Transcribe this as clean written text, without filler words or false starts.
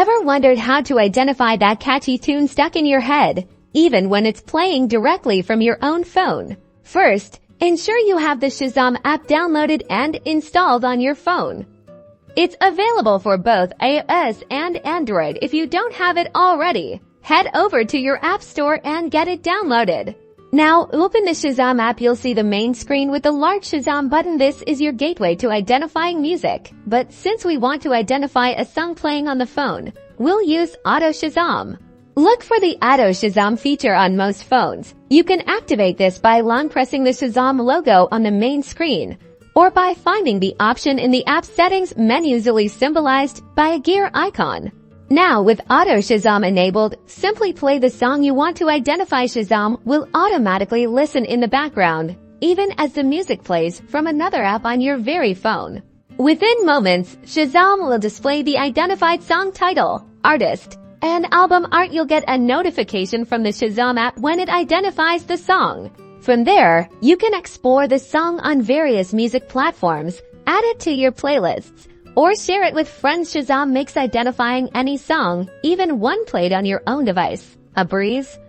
Ever wondered how to identify that catchy tune stuck in your head, even when it's playing directly from your own phone? First, ensure you have the Shazam app downloaded and installed on your phone. It's available for both iOS and Android. If you don't have it already, head over to your app store and get it downloaded. Now, open the Shazam app. You'll see the main screen with the large Shazam button. This is your gateway to identifying music. But since we want to identify a song playing on the phone, we'll use Auto Shazam. Look for the Auto Shazam feature on most phones. You can activate this by long pressing the Shazam logo on the main screen, or by finding the option in the app settings menu, usually symbolized by a gear icon. Now, with Auto Shazam enabled, simply play the song you want to identify. Shazam will automatically listen in the background, even as the music plays from another app on your very phone. Within moments, Shazam will display the identified song title, artist, and album art. You'll get a notification from the Shazam app when it identifies the song. From there, you can explore the song on various music platforms, add it to your playlists, or share it with friends. Shazam makes identifying any song, even one played on your own device, a breeze.